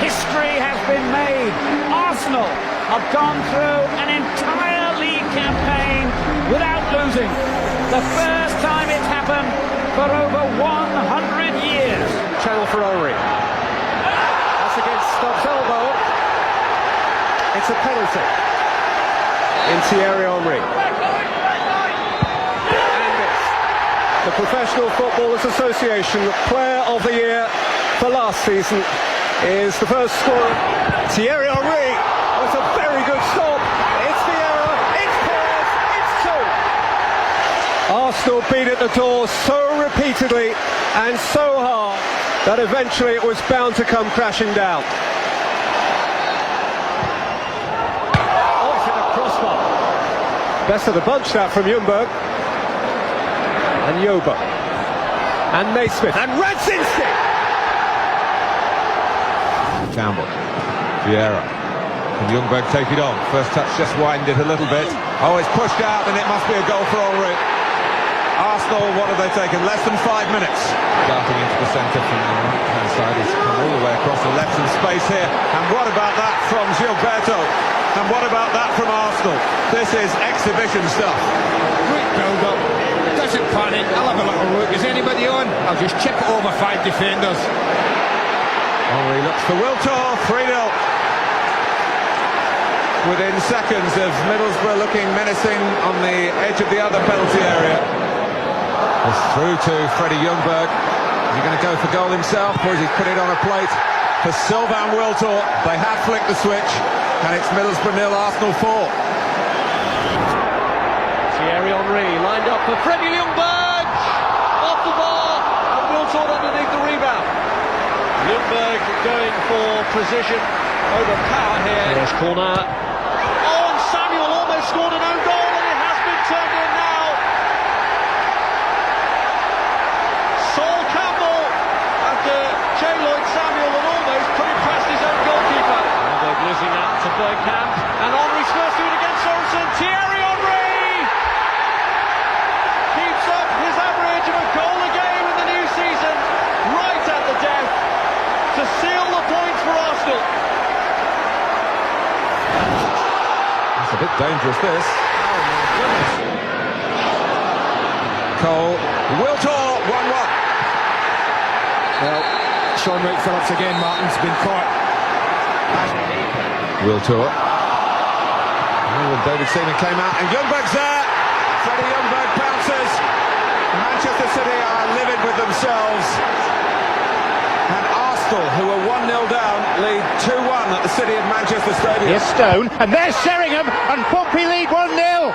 history has been made. Arsenal have gone through an entire league campaign without losing. The first time it's happened for over 100 years. Channel for Henry. That's against Stubbs' elbow. It's a penalty. In Thierry Henry. And it's the Professional Footballers Association Player of the Year for last season is the first scorer. Thierry Henry. That's a very good stop. It's Vieira. It's Perez. It's two. Arsenal beat at the door so repeatedly and so hard that eventually it was bound to come crashing down. Best of the bunch that from Ljungberg. And Joba. And Naismith. And Radzinski! Campbell. Vieira. Can Ljungberg take it on? First touch just widened it a little bit. Oh, it's pushed out and it must be a goal for Henry. Arsenal, what have they taken? Less than 5 minutes. Darting into the centre from the right-hand side. He's come all the way across and left some space here. And what about that from Gilberto? And what about that from Arsenal? This is exhibition stuff. Great build-up. Doesn't panic. I'll have a little look. Is anybody on? I'll just chip it over 5 defenders. Henry looks for Wiltor. 3-0. Within seconds of Middlesbrough looking menacing on the edge of the other penalty area. It's through to Freddie Ljungberg. Is he going to go for goal himself, or is he put it on a plate for Sylvain Wiltor? They have flicked the switch, and it's Middlesbrough 0, Arsenal 4. Thierry Henry lined up for Freddie Ljungberg. Off the bar, and Wiltor underneath the rebound. Ljungberg going for precision over power here. Yes, corner. Oh, and Samuel almost scored an own goal, and it has been turned in now. Sol Campbell after J. Lloyd Samuel and almost put it past his own goalkeeper. Ljungberg losing that to Bergkamp, and Henry's first do it against Sorensen. Thierry Henry keeps up his average of a goal a game in the new season, right at the death, to seal the points for Arsenal. It's a bit dangerous, this. Oh, my goodness. Cole. Wiltor, 1-1. Well, Sean Wright-Phillips again, Martin's been caught. Wiltor. Oh, David Seaman came out, and Ljungberg's there. Freddie Ljungberg bounces. Manchester City are livid with themselves. And Arsenal, who are 1-0 down, lead 2-1 at the City of Manchester Stadium. Here's Stone, and there's Sheringham, and Pompey lead 1-0.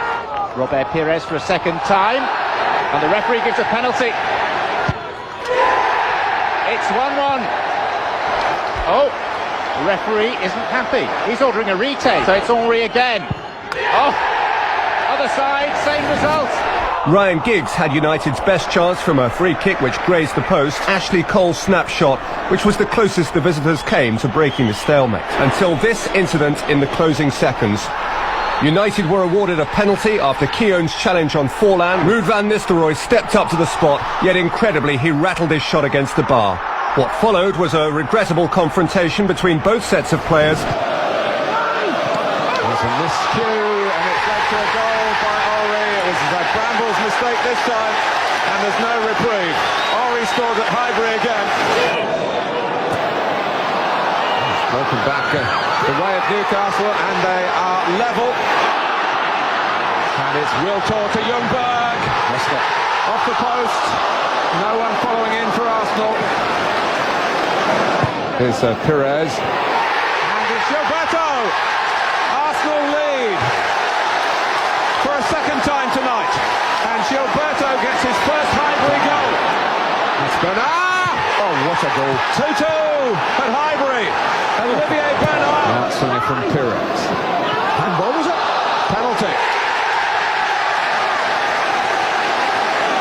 Robert Pires for a second time, and the referee gives a penalty. It's 1-1. Oh, the referee isn't happy. He's ordering a retake, so it's Henry again. Oh, other side, same result. Ryan Giggs had United's best chance from a free kick which grazed the post. Ashley Cole's snapshot, which was the closest the visitors came to breaking the stalemate. Until this incident in the closing seconds. United were awarded a penalty after Keown's challenge on Forlan. Ruud van Nistelrooy stepped up to the spot, yet incredibly he rattled his shot against the bar. What followed was a regrettable confrontation between both sets of players. There's a miscue, and it's led to a goal by Henry. It was a Brambles mistake this time, and there's no reprieve. Henry scores at Highbury again. Broken back the way of Newcastle, and they are level. And it's Wiltor to Ljungberg. Off the post. No one following in for Arsenal. Here's Perez. And it's Gilberto. Arsenal lead for a second time tonight. And Gilberto gets his first Highbury goal. It's Bernard. Oh, what a goal. 2-2 at Highbury. Olivier Bernard. That's only from Perez. Handball, was it? Penalty.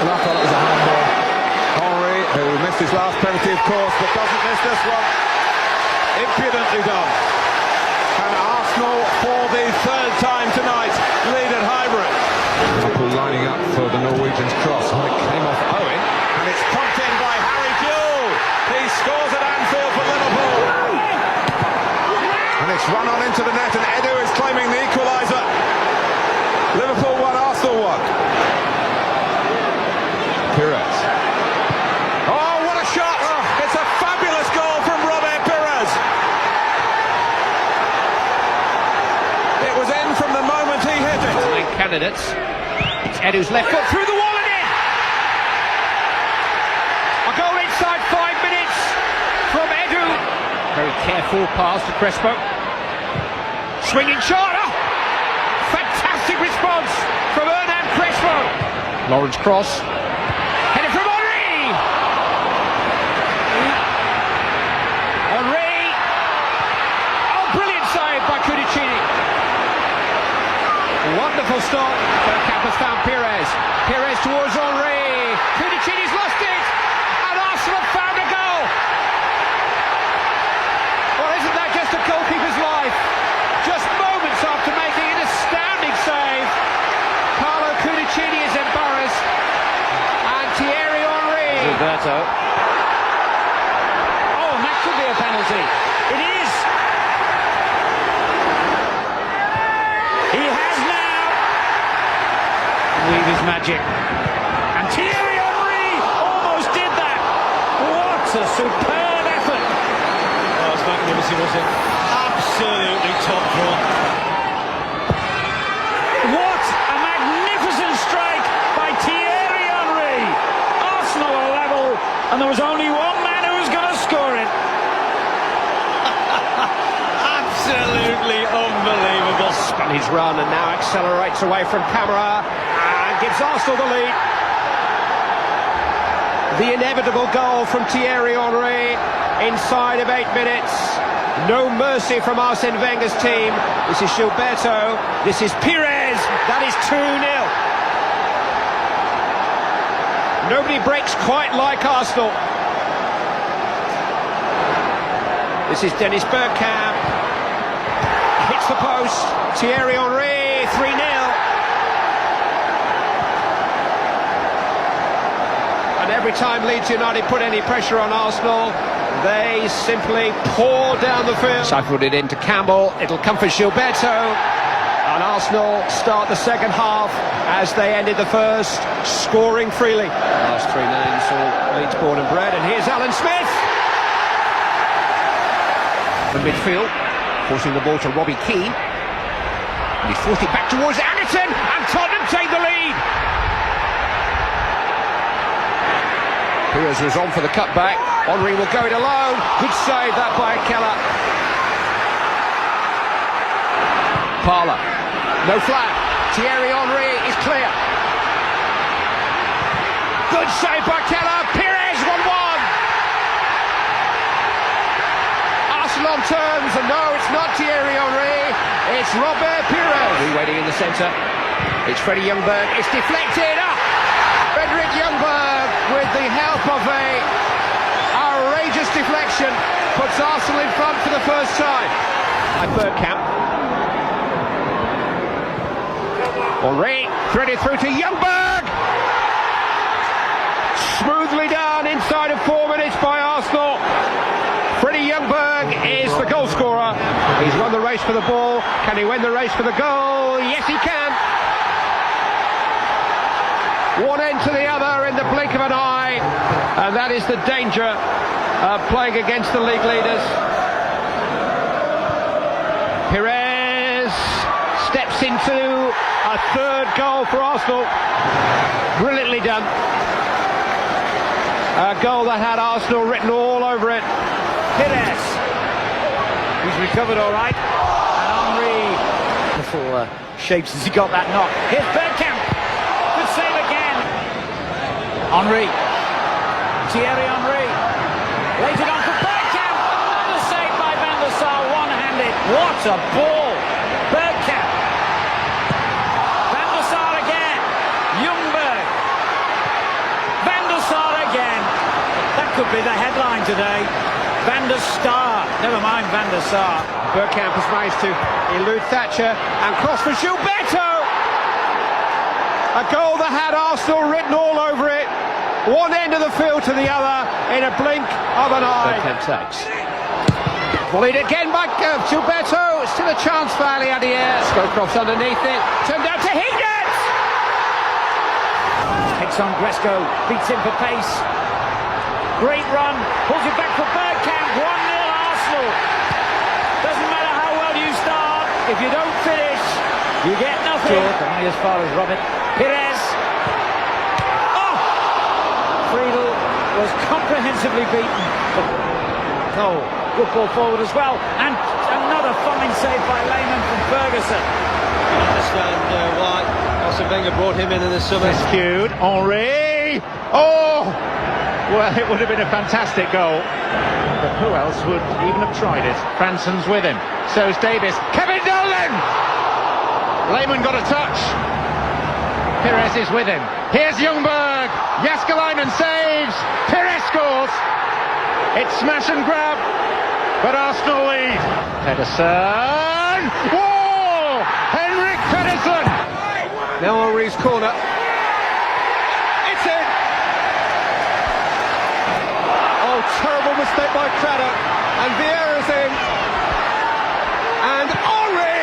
Well, I thought it was a handball. Henry, who missed his last penalty, of course, but doesn't miss this one. Impudently done. And Arsenal, for the third time tonight, lead at Highbury. Liverpool lining up for the Norwegian's cross. Oh, it came off Owen, and it's pumped in by Harry Kewell. He scores at Anfield for Liverpool. run on into the net, and Edu is claiming the equaliser. Liverpool 1, Arsenal 1. Pires. Oh, what a shot! It's a fabulous goal from Robert Pires. It was in from the moment he hit it. Main candidates. It's Edu's left foot through the wall and in. A goal inside 5 minutes from Edu. Very careful pass to Crespo. Swinging shot. Oh! Fantastic response from Hernan Crespo. Lawrence cross. Headed from Henry. Henry. Oh, brilliant save by Cudicini. Wonderful stop. Bergkamp has found Pires. Pires towards Henry. Cudicini's lost it. And Arsenal have found a goal. Well, isn't that just a goalkeeper's life? Just moments after making an astounding save, Carlo Cudicini is embarrassed. And Thierry Henry. Roberto. Oh, and that could be a penalty. It is. He has now weave his magic. And Thierry Henry almost did that. What a superb effort. Oh, it's magnificent, wasn't it? Absolutely top draw. What a magnificent strike by Thierry Henry. Arsenal are level, and there was only one man who was going to score it. Absolutely unbelievable. Spun his run and now accelerates away from camera and gives Arsenal the lead. The inevitable goal from Thierry Henry inside of 8 minutes. No mercy from Arsene Wenger's team. This is Gilberto. This is Pires. That is 2-0. Nobody breaks quite like Arsenal. This is Dennis Bergkamp. Hits the post. Thierry Henry. 3-0. And every time Leeds United put any pressure on Arsenal, they simply pour down the field. Cycled it into Campbell. It'll come for Gilberto. And Arsenal start the second half as they ended the first, scoring freely. Last three names all Leeds born and bred. And here's Alan Smith. From midfield, forcing the ball to Robbie Keane. And he forced it back towards Anderton. And Tottenham take the lead. Pires was on for the cutback. Henry will go it alone. Good save that by Keller. Parlour. No flat. Thierry Henry is clear. Good save by Keller. Pires 1-1. Arsenal on terms, and no, it's not Thierry Henry. It's Robert Pires. Waiting in the centre. It's Freddie Ljungberg. It's deflected. Frederick Ljungberg, with the help of a outrageous deflection, puts Arsenal in front for the first time. By Bergkamp. Henry threaded through to Ljungberg. Smoothly done inside of 4 minutes by Arsenal. Freddie Ljungberg is the goal scorer. He's won the race for the ball. Can he win the race for the goal? Yes, he can. One end to the other in the blink of an eye, and that is the danger of playing against the league leaders. Pires steps into a third goal for Arsenal. Brilliantly done. A goal that had Arsenal written all over it. Pires. He's recovered all right. And Henry. Wonderful shapes as he got that knock. Here's Bergkamp. Good save again. Henry. Thierry Henry. Lays it on for Bergkamp. Another save by Van der Sar, one-handed. What a ball. Bergkamp. Van der Sar again. Ljungberg. Van der Sar again. That could be the headline today. Van der Sar. Never mind Van der Sar. Bergkamp has managed to elude Thatcher and cross for Gilberto. A goal that had Arsenal written all over it. One end of the field to the other in a blink of an eye. Bergkamp takes. Volleyed again by Gilberto. Still a chance for Ali Adair. Scowcroft's underneath it. Turned out to Higgins. Takes on Gresco, beats him for pace. Great run, pulls it back for Bergkamp. 1-0 Arsenal. Doesn't matter how well you start, if you don't finish, you get nothing. Only as far as Robert Pires. Oh! Friedel was comprehensively beaten. Oh, good ball forward as well. And another fine save by Lehmann from Ferguson. I understand why Arsene Wenger brought him in the summer. Rescued, Henry! Oh! Well, it would have been a fantastic goal. But who else would even have tried it? Franson's with him. So's Davis. Kevin Nolan! Lehmann got a touch. Pires is with him. Here's Ljungberg. Jääskeläinen saves. Pires scores. It's smash and grab. But Arsenal lead. Pedersen. Whoa! Henrik Pedersen! Now Henry's corner. It's in! Oh, terrible mistake by Craddock. And Vieira's in. And Henry!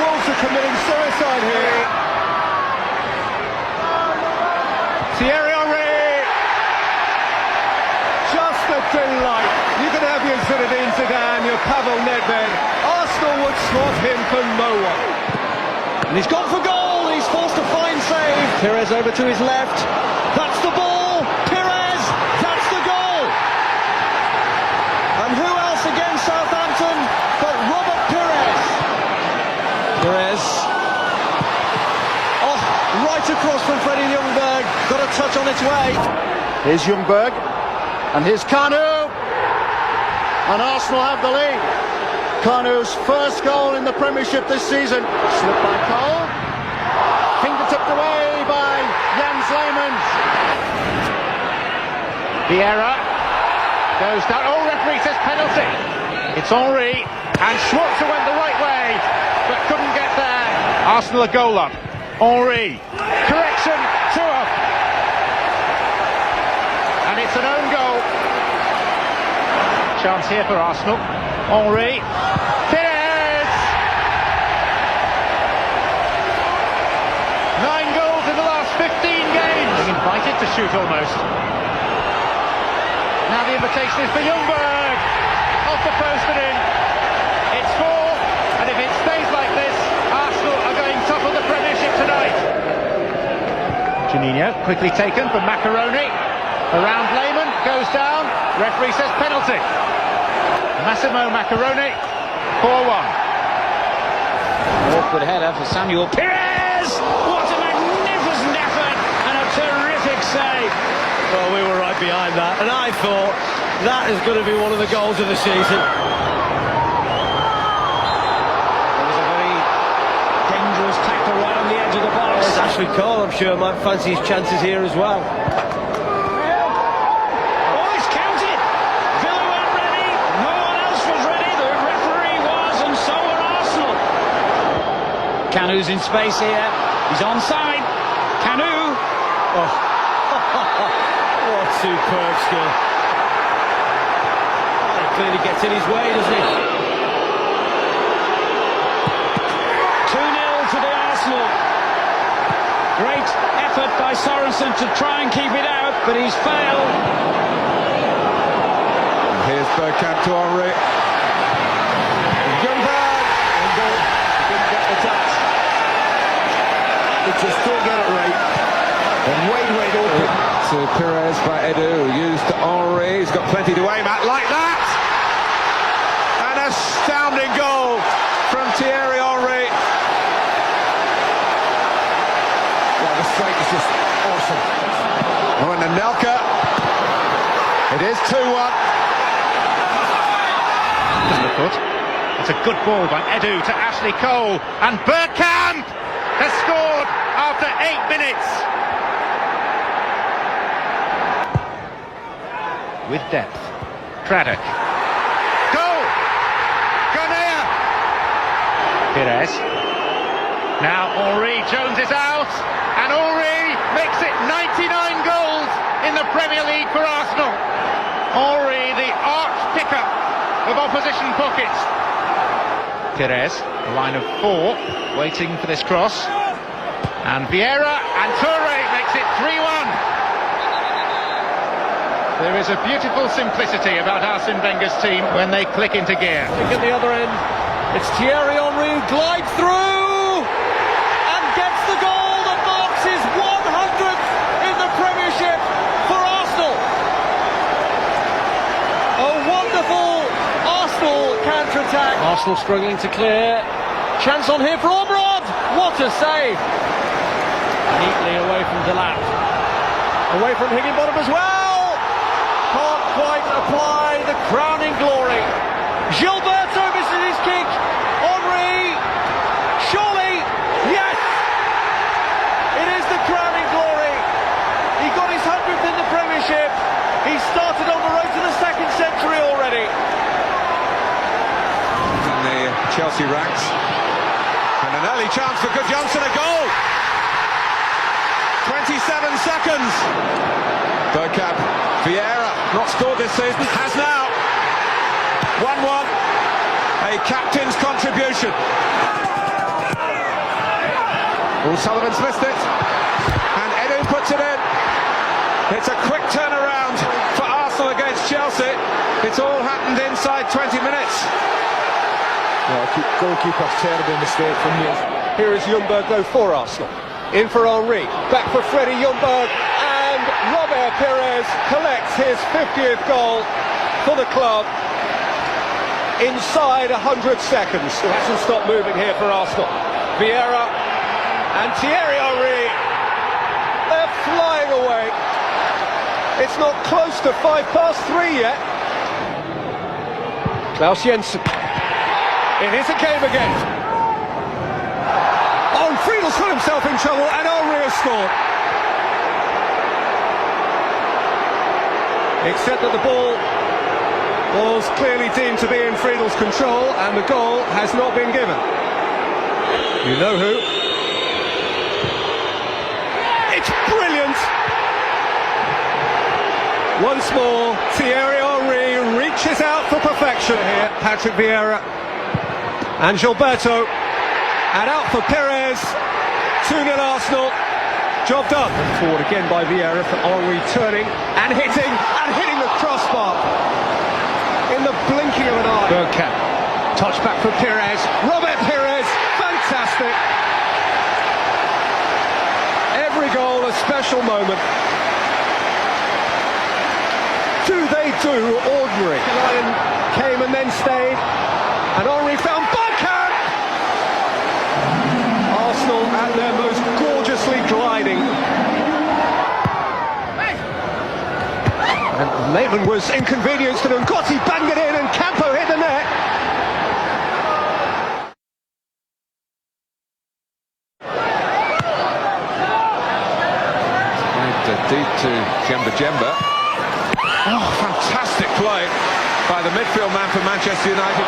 Wolves are committing suicide here. Thierry Henry! Just a delight. You can have your Zinedine Zidane, your Pavel Nedved. Arsenal would swap him for no one. And he's gone for goal. He's forced a fine save. Pires over to his left. That's the ball. Pires. That's the goal. And who else against Southampton but Robert Pires? Pires. Oh, right across from Freddie Ljungberg. Got a touch on its way. Here's Ljungberg. And here's Kanu. And Arsenal have the lead. Kanu's first goal in the Premiership this season. Slipped by Cole. Fingertipped away by Jens Lehmann. Vieira goes down. Oh, referee says penalty. It's Henry. And Schwarzer went the right way, but couldn't get there. Arsenal a goal up. Henry. Correction. 2-up. And it's an own goal. Chance here for Arsenal. Henry. Pires! 9 goals in the last 15 games. Being invited to shoot almost. Now the invitation is for Ljungberg. Off the post and in. It's 4. And if it stays like this, Arsenal are going top of the Premiership tonight. Juninho quickly taken from Macaroni. Around Lehmann, goes down. Referee says penalty. Massimo Macaroni, 4-1. Awkward header for Samuel Pires! What a magnificent effort and a terrific save. Well, we were right behind that, and I thought that is going to be one of the goals of the season. It was a very dangerous tackle right on the edge of the box. Yes, Ashley Cole, I'm sure, might fancy his chances here as well. Kanu's in space here. He's onside. Kanu. Oh, what superb skill. Oh, he clearly gets in his way, doesn't he? 2-0 to the Arsenal. Great effort by Sorensen to try and keep it out, but he's failed. And here's Bergkamp to Henry. Ljungberg. And didn't get the touch. He just didn't get it right. And wide open. To Pires by Edu, used to Henry. He's got plenty to aim at, like that! An astounding goal from Thierry Henry. Well, the strike is just awesome. Oh, and Anelka. It is 2-1. It's a good ball by Edu to Ashley Cole. And Bergkamp has scored after 8 minutes. With depth. Craddock. Goal! Ghanea! Pires. Now Henry. Jones is out. And Henry makes it 99 goals in the Premier League. opposition pockets. Perez, a line of 4, waiting for this cross. And Vieira and Toure makes it 3-1. There is a beautiful simplicity about Arsene Wenger's team when they click into gear. At the other end, it's Thierry Henry who glides through and gets the goal that marks his 100th in the Premiership for Arsenal. A wonderful Arsenal counter-attack. Arsenal struggling to clear. Chance on here for Ormrod. What a save! Neatly away from Delap. Away from Higginbottom as well. Can't quite apply the crowning glory. Gilberto misses his kick. Henry. Surely. Yes. It is the crowning glory. He got his 100th in the Premiership. He started on the road to the 2nd century already. In the Chelsea ranks. And an early chance for Good Johnson, a goal. 27 seconds. Bergkamp, Vieira, not scored this season, has now. 1-1. A captain's contribution. Sullivan's missed it. And Edu puts it in. It's a quick turnaround for Arsenal against Chelsea. It's all happened inside 20 minutes. Well, goalkeeper, terrible mistake from here. Here is Ljungberg though for Arsenal. In for Henry, back for Freddie Ljungberg, and Robert Perez collects his 50th goal for the club inside 100 seconds. It hasn't stopped moving here for Arsenal. Vieira and Thierry Henry, they're flying away. It's not close to 3:05 yet. Klaus Jensen. It is a game again. Oh, Friedel's got himself in trouble, and Henry has scored. Except that the ball was clearly deemed to be in Friedel's control, and the goal has not been given. You know who? It's brilliant! Once more, Thierry Henry reaches out for perfection here. Patrick Vieira and Gilberto. And out for Perez, 2-0 Arsenal, job done. Forward again by Vieira for Henry turning and hitting the crossbar in the blinking of an eye. Bergkamp, touch back for Perez, Robert Perez, fantastic. Every goal a special moment. Do they do ordinary? Lion came and then stayed, and Henry found Bergkamp. Arsenal at their most gorgeously gliding. And Maitland was inconvenienced, and Ngozi banged it in, and Campo hit the net. Deep to Jemba. Oh, fantastic play by the midfield man for Manchester United.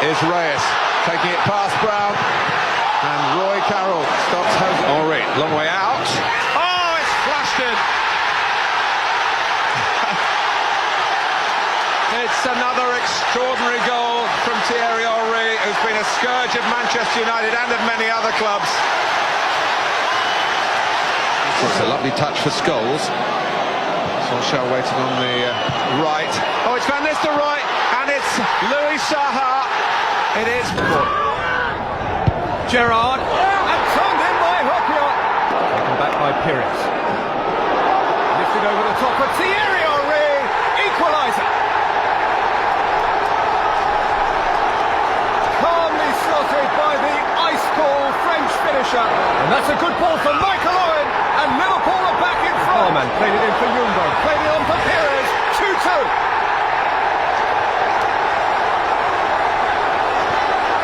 Is Reyes taking it past Brown. And Roy Carroll stops Henry. Long way out. Oh, it's flashed in. It's another extraordinary goal from Thierry Henry, who's been a scourge of Manchester United and of many other clubs. It's a lovely touch for Scholes. Solskjaer waiting on the right. Oh, it's Van Nistelrooy, and it's Louis Saha. It is. Gerrard, and turned in by Hopia. Taken back by Perez. Lifted over the top of Thierry Henry, equaliser. Calmly slotted by the ice-cold French finisher. And that's a good ball for Michael Owen, and Liverpool are back in front. Harman played it in for Ljungberg, played it on for Perez, 2-2.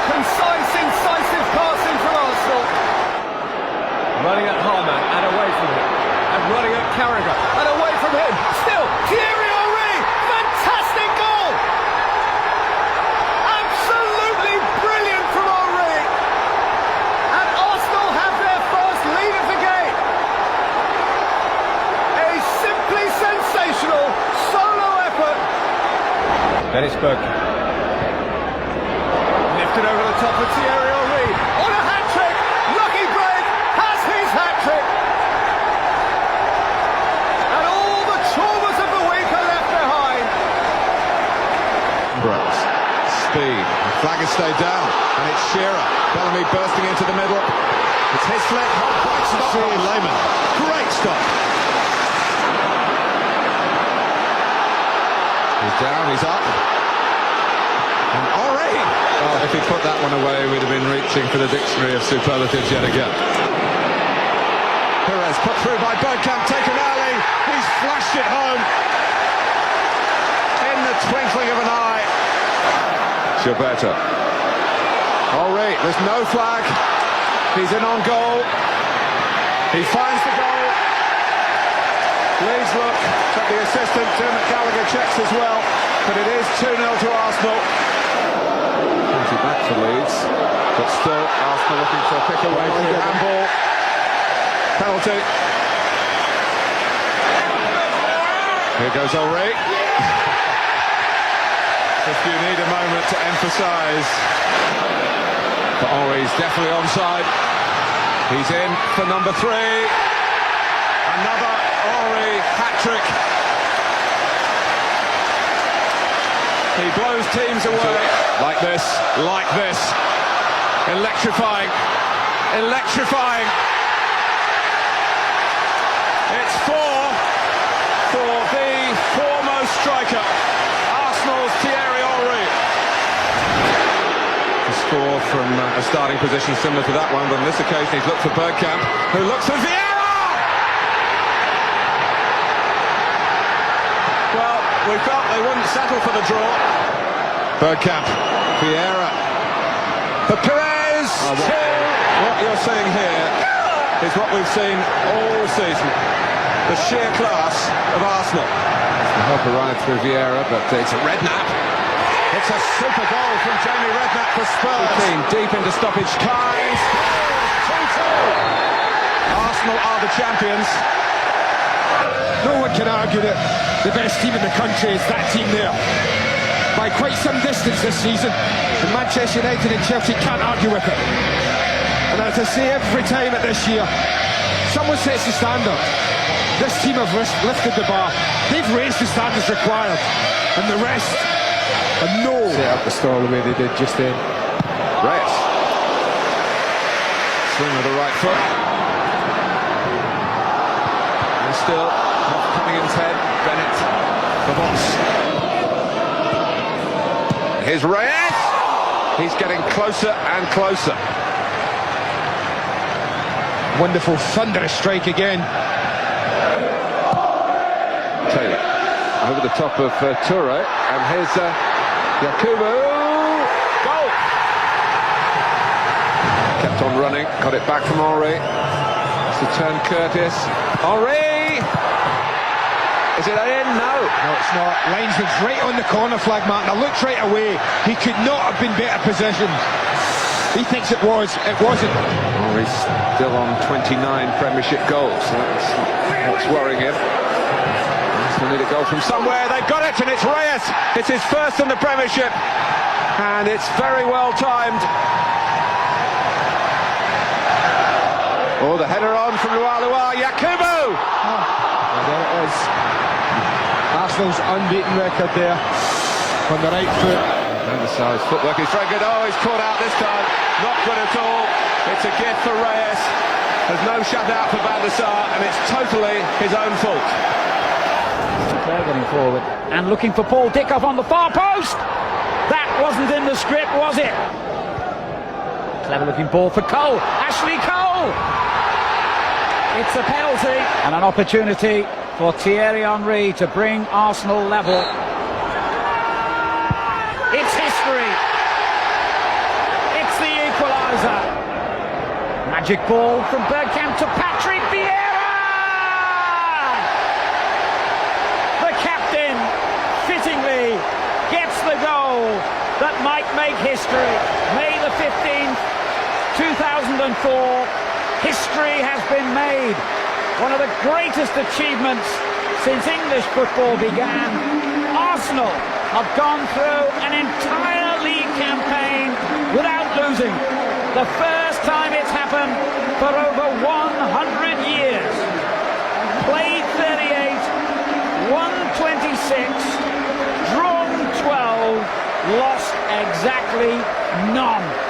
Concise, incisive passing from Arsenal. Running at Harman and away from him. And running at Carragher and away from him. Still, Thierry Henry! Fantastic goal! Absolutely brilliant from Henry! And Arsenal have their first lead of the game. A simply sensational solo effort. Dennis Bergkamp. Flag has stayed down, and it's Shearer. Bellamy bursting into the middle. It's his flick. Oh, great stop by Lehmann. Great stop. He's down, he's up. And Ori! Oh, if he put that one away, we'd have been reaching for the dictionary of superlatives yet again. Perez put through by Bergkamp, taken early. He's flashed it home. In the twinkling of an eye. Gilberto. Ori, there's no flag. He's in on goal. He finds the goal. Leeds look at the assistant. Dermot Gallagher checks as well. But it is 2-0 to Arsenal. Penalty back for Leeds. But still, Arsenal looking for a pick away from the handball. Penalty. Here goes Ori. If you need a moment to emphasise, but Ori's definitely onside. He's in for number 3. Another Ori hat-trick. He blows teams away. Like this, like this. Electrifying. Electrifying. It's 4 for the foremost striker. Arsenal's Thierry Henry. A score from a starting position similar to that one, but on this occasion he's looked for Bergkamp, who looks for Vieira! Well, we felt they wouldn't settle for the draw. Bergkamp, Vieira, for Perez! What you're seeing here is what we've seen all season. The sheer class of Arsenal. The help arrived through Vieira, but it's a Redknapp. It's a super goal from Jamie Redknapp for Spurs. Deep into stoppage time. 2-2. Arsenal are the champions. No one can argue that the best team in the country is that team there. By quite some distance this season. And Manchester United and Chelsea can't argue with it. And as I say every time at this year, someone sets the standard. This team have lifted the bar. They've raised the standards required. And the rest are no. Set up the stall the way they did just then. Reyes. Swing with the right foot. And still, not coming in his head. Bennett. The boss. Here's Reyes. He's getting closer and closer. Wonderful thunderous strike again. Taylor over the top of Toure, and here's Yakubu. Goal! Kept on running, got it back from Henry. It's the turn Curtis. Henry! Is it in? No. No, it's not. Linesman's right on the corner flag, Martin. I looked right away. He could not have been better positioned. He thinks it was. It wasn't. Henry's still on 29 Premiership goals, so that's worrying him. They need a goal from somewhere. They've got it, and it's Reyes. It's his first in the Premiership, and it's very well timed. Oh, the header on from Lualua. Yakubu. And there it is. Arsenal's unbeaten record there on the right foot. Van der Sar's footwork is very good. Oh, he's caught out this time. Not good at all. It's a gift for Reyes. There's no shutout for Van der Sar, and it's totally his own fault. They're getting forward and looking for Paul Dickoff on the far post. That wasn't in the script, was it? Clever looking ball for Cole. Ashley Cole. It's a penalty and an opportunity for Thierry Henry to bring Arsenal level. It's history. It's the equaliser. Magic ball from Bergkamp to Patrick Vieira. Fittingly gets the goal that might make history. May the 15th, 2004, history has been made. One of the greatest achievements since English football began. Arsenal have gone through an entire league campaign without losing. The first time it's happened for over 100 years. Played 38, won 26, drawn 12, lost exactly. Exactly none.